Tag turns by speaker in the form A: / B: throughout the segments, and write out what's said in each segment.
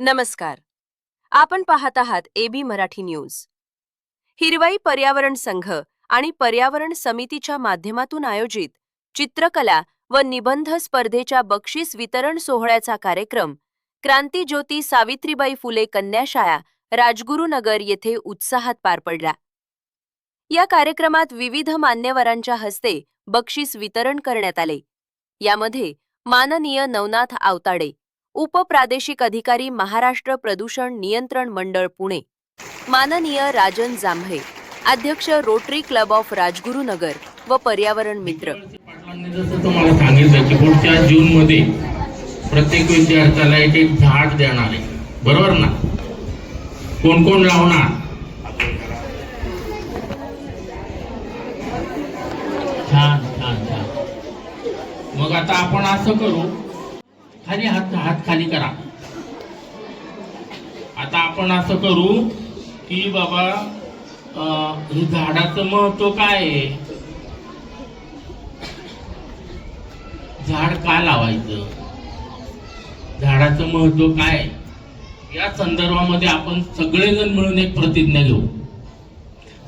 A: नमस्कार. आपण पाहत आहात एबी मराठी न्यूज. हिरवाई पर्यावरण संघ आणि पर्यावरण समितीच्या माध्यमातून आयोजित चित्रकला व निबंध स्पर्धेच्या बक्षीस वितरण सोहळ्याचा कार्यक्रम क्रांतिज्योती सावित्रीबाई फुले कन्याशाळा राजगुरुनगर येथे उत्साहात पार पडला. या कार्यक्रमात विविध मान्यवरांच्या हस्ते बक्षीस वितरण करण्यात आले. यामध्ये माननीय नवनाथ आवताडे, उपप्रादेशिक अधिकारी महाराष्ट्र प्रदूषण नियंत्रण मंडळ पुणे, माननीय राजन जांभळे, अध्यक्ष रोटरी क्लब ऑफ राजगुरुनगर व पर्यावरण मित्र.
B: जसं तुम्हाला सांगितलं की पुढच्या जून मध्ये प्रत्येक विद्यार्थ्याला एक झाड देणार आहे, बरोबर ना? कोण कोण लावणार? छान छान छान. मग आता आपण असं करू, खाली हात खाली करा. आता आपण असं करू की बाबा हे झाडाचं महत्व काय आहे, झाड का लावायचं, झाडाचं महत्व काय, या संदर्भामध्ये आपण सगळेजण मिळून एक प्रतिज्ञा घेऊ.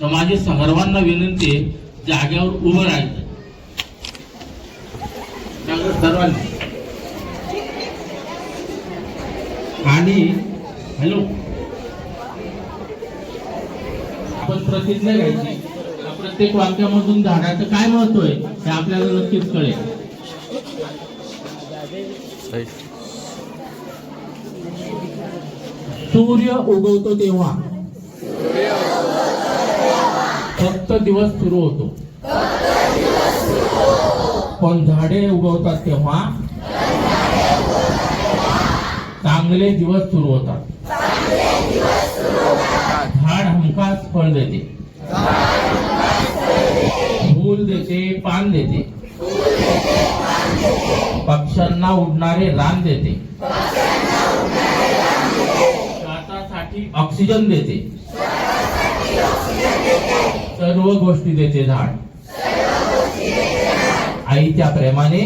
B: तर माझी सर्वांना विनंती आहे, जागेवर उभं राहायचं सर्वांनी. आणि हॅलो, आपण प्रतिज्ञा घ्यायची. प्रत्येक वाक्यामधून झाडाचं काय महत्व आहे हे आपल्याला नक्कीच कळेल. सूर्य उगवतो तेव्हा फक्त दिवस सुरू होतो, पण झाडे उगवतात तेव्हा चांगले दिवस सुरू होतात. झाड हमखास फळ देते, फूल देते, पान देते, पक्ष्यांना उडणारे रान देते, श्वासासाठी ऑक्सिजन देते, सर्व गोष्टी देते झाड. आईच्या प्रेमाने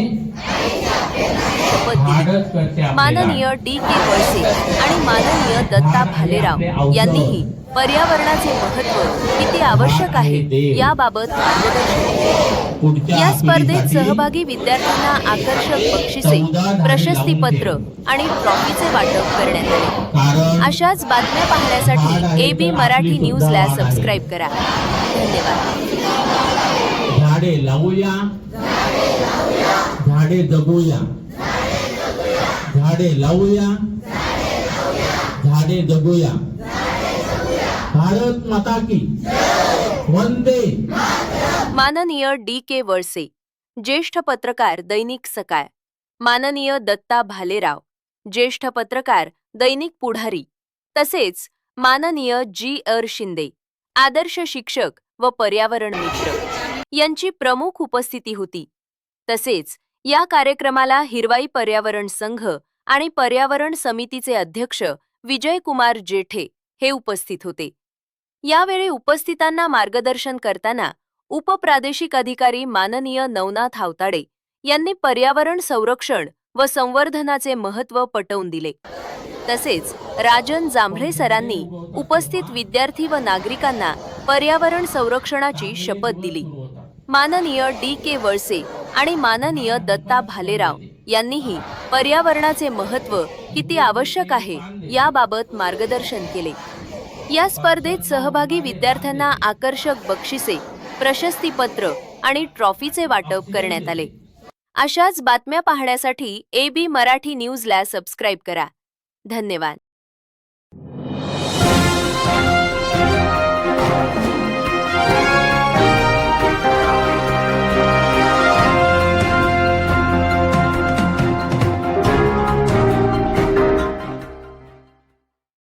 A: माननीय डी.के. वळसे आणि माननीय दत्ता भालेराव यांनीही पर्यावरणाचे महत्त्व किती आवश्यक आहे याबाबत मार्गदर्शन केले. या स्पर्धेत सहभागी विद्यार्थ्यांना आकर्षक बक्षिसे, प्रशस्तीपत्र आणि ट्रॉफीचे वाटप करण्यात आले. अशाच बातम्या पाहण्यासाठी एबी मराठी न्यूजला सबस्क्राईब करा. धन्यवाद.
B: झाडे लावूया, झाडे जगूया, झाडे लावूया, झाडे जगूया. भारत माता की वंदे.
A: माननीय डी.के. वळसे, ज्येष्ठ पत्रकार, दैनिक सकाळ. माननीय दत्ता भालेराव, ज्येष्ठ पत्रकार, दैनिक पुढारी. तसेच माननीय जी.आर. शिंदे, आदर्श शिक्षक व पर्यावरण मित्र यांची प्रमुख उपस्थिती होती. तसेच या कार्यक्रमाला हिरवाई पर्यावरण संघ आणि पर्यावरण समितीचे अध्यक्ष विजयकुमार जेठे हे उपस्थित होते. यावेळी उपस्थितांना मार्गदर्शन करताना उपप्रादेशिक अधिकारी माननीय नवनाथ आवताडे यांनी पर्यावरण संरक्षण व संवर्धनाचे महत्त्व पटवून दिले. तसेच राजन जांभळे सरांनी उपस्थित विद्यार्थी व नागरिकांना पर्यावरण संरक्षणाची शपथ दिली. माननीय डी.के. वळसे आणि माननीय दत्ता भालेराव यांनीही पर्यावरणाचे महत्त्व किती आवश्यक आहे याबाबत मार्गदर्शन केले. या स्पर्धेत सहभागी विद्यार्थ्यांना आकर्षक बक्षिसे, प्रशस्तीपत्र आणि ट्रॉफीचे वाटप करण्यात आले. अशाच बातम्या पाहण्यासाठी एबी मराठी न्यूजला सबस्क्राईब करा. धन्यवाद.